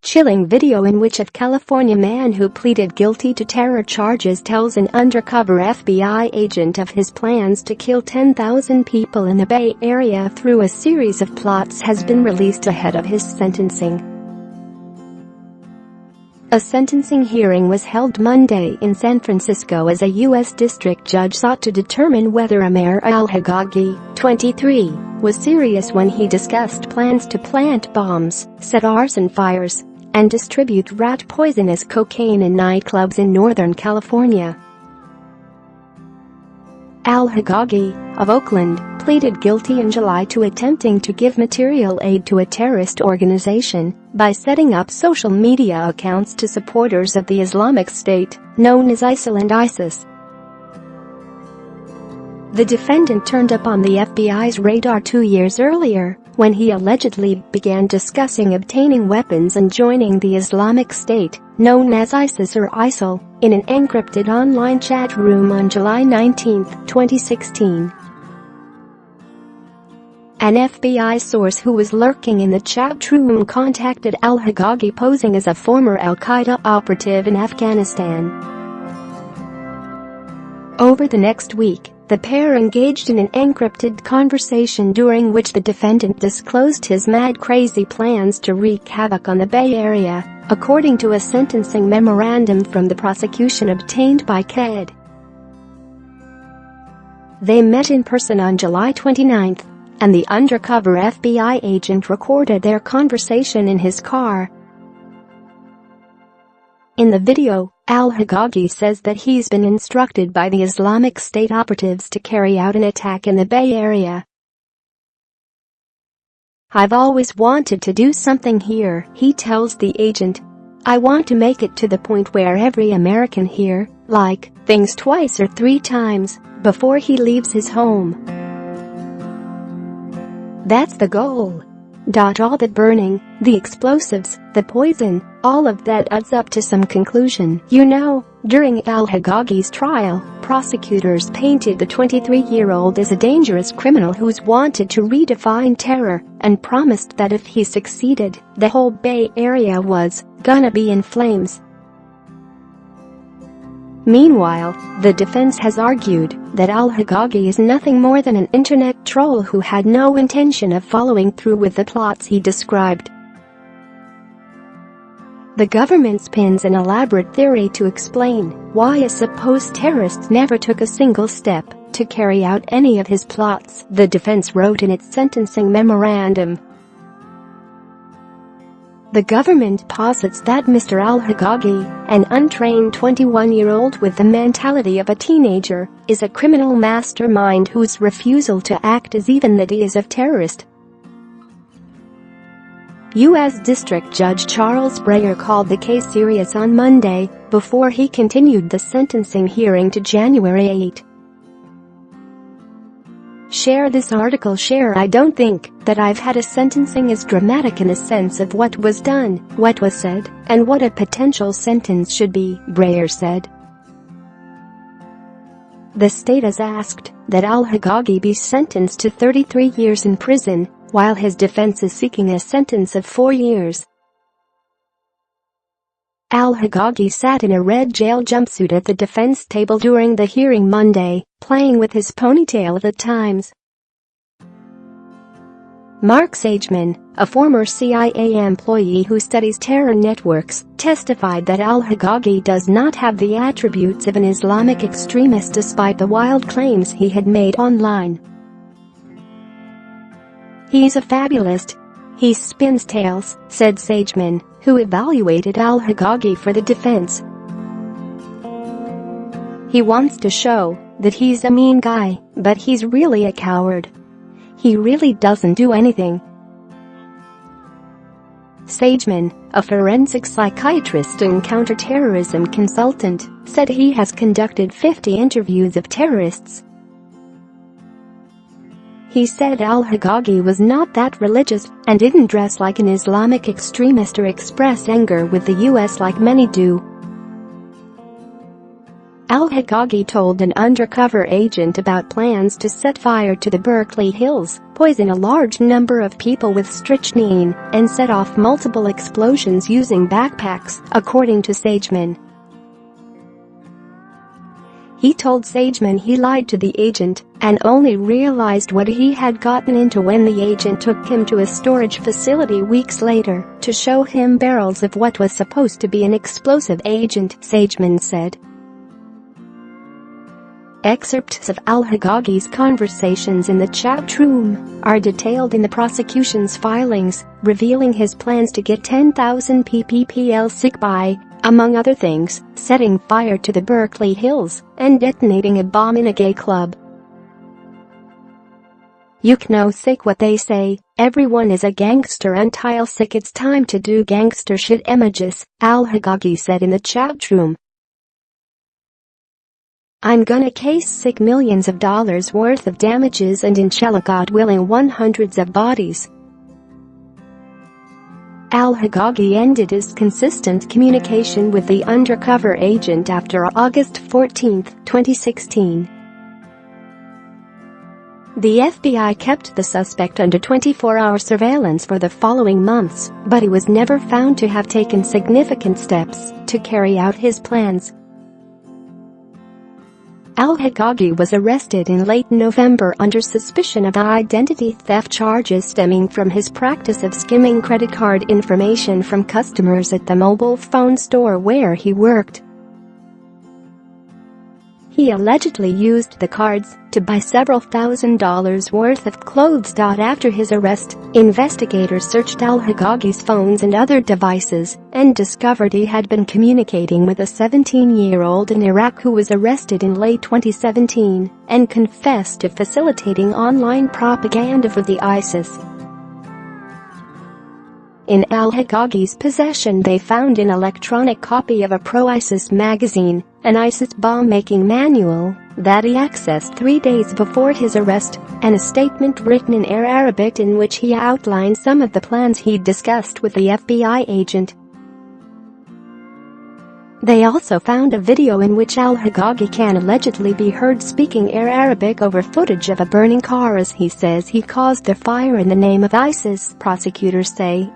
Chilling video in which a California man who pleaded guilty to terror charges tells an undercover FBI agent of his plans to kill 10,000 people in the Bay Area through a series of plots has been released ahead of his sentencing. A sentencing hearing was held Monday in San Francisco as a U.S. district judge sought to determine whether Amer al-Haggagi, 23, was serious when he discussed plans to plant bombs, set arson fires, and distribute rat poisonous cocaine in nightclubs in Northern California. Al-Haggagi, of Oakland, pleaded guilty in July to attempting to give material aid to a terrorist organization by setting up social media accounts to supporters of the Islamic State, known as ISIL and ISIS. The defendant turned up on the FBI's radar 2 years earlier when he allegedly began discussing obtaining weapons and joining the Islamic State, known as ISIS or ISIL, in an encrypted online chat room on July 19, 2016. An FBI source who was lurking in the chat room contacted al-Haggagi posing as a former al-Qaeda operative in Afghanistan. Over the next week, the pair engaged in an encrypted conversation during which the defendant disclosed his mad crazy plans to wreak havoc on the Bay Area, according to a sentencing memorandum from the prosecution obtained by KED. They met in person on July 29, and the undercover FBI agent recorded their conversation in his car. In the video, al-Haggagi says that he's been instructed by the Islamic State operatives to carry out an attack in the Bay Area. "I've always wanted to do something here," he tells the agent. "I want to make it to the point where every American here, thinks twice or 3 times before he leaves his home. That's the goal. All the burning, the explosives, the poison, all of that adds up to some conclusion. You know, during al-Haggagi's trial, prosecutors painted the 23-year-old as a dangerous criminal who's wanted to redefine terror and promised that if he succeeded, the whole Bay Area was gonna be in flames." Meanwhile, the defense has argued that al-Haggagi is nothing more than an internet troll who had no intention of following through with the plots he described. The government spins an elaborate theory to explain why a supposed terrorist never took a single step to carry out any of his plots, the defense wrote in its sentencing memorandum. The government posits that Mr. al-Haggagi, an untrained 21-year-old with the mentality of a teenager, is a criminal mastermind whose refusal to act is even the D is of terrorist. U.S. District Judge Charles Breyer called the case serious on Monday before he continued the sentencing hearing to January 8. Share this article. Share. I don't think that I've had a sentencing as dramatic in the sense of what was done, what was said, and what a potential sentence should be, Breyer said. The state has asked that al-Haggagi be sentenced to 33 years in prison, while his defense is seeking a sentence of 4 years. Al-Haggagi sat in a red jail jumpsuit at the defense table during the hearing Monday, playing with his ponytail at the Times. Mark Sageman, a former CIA employee who studies terror networks, testified that al-Haggagi does not have the attributes of an Islamic extremist despite the wild claims he had made online. "He's a fabulist. He spins tales," said Sageman, who evaluated al-Haggagi for the defense. "He wants to show that he's a mean guy, but he's really a coward. He really doesn't do anything." Sageman, a forensic psychiatrist and counterterrorism consultant, said he has conducted 50 interviews of terrorists. He said al-Haggagi was not that religious and didn't dress like an Islamic extremist or express anger with the U.S. like many do. Al-Hagagi told an undercover agent about plans to set fire to the Berkeley Hills, poison a large number of people with strychnine, and set off multiple explosions using backpacks, according to Sageman. He told Sageman he lied to the agent and only realized what he had gotten into when the agent took him to a storage facility weeks later to show him barrels of what was supposed to be an explosive agent, Sageman said. Excerpts of Al-Hagagi's conversations in the chat room are detailed in the prosecution's filings, revealing his plans to get 10,000 ppl sick by, among other things, setting fire to the Berkeley Hills and detonating a bomb in a gay club. You know sick what they say, everyone is a gangster until sick, it's time to do gangster shit images, Al-Hagagi said in the chat room. I'm gonna case sick millions of dollars worth of damages and inshallah God willing hundreds of bodies. Al-Hagagi ended his consistent communication with the undercover agent after August 14, 2016. The FBI kept the suspect under 24-hour surveillance for the following months, but he was never found to have taken significant steps to carry out his plans. Al-Hagagi was arrested in late November under suspicion of identity theft charges stemming from his practice of skimming credit card information from customers at the mobile phone store where he worked. He allegedly used the cards to buy several $1,000s worth of clothes. After his arrest, investigators searched Al-Hagagi's phones and other devices and discovered he had been communicating with a 17-year-old in Iraq who was arrested in late 2017 and confessed to facilitating online propaganda for the ISIS. In Al-Hagagi's possession they found an electronic copy of a pro-ISIS magazine, an ISIS bomb-making manual, that he accessed 3 days before his arrest, and a statement written in Arabic in which he outlined some of the plans he'd discussed with the FBI agent. They also found a video in which Al-Hagagi can allegedly be heard speaking Arabic over footage of a burning car as he says he caused the fire in the name of ISIS, prosecutors say.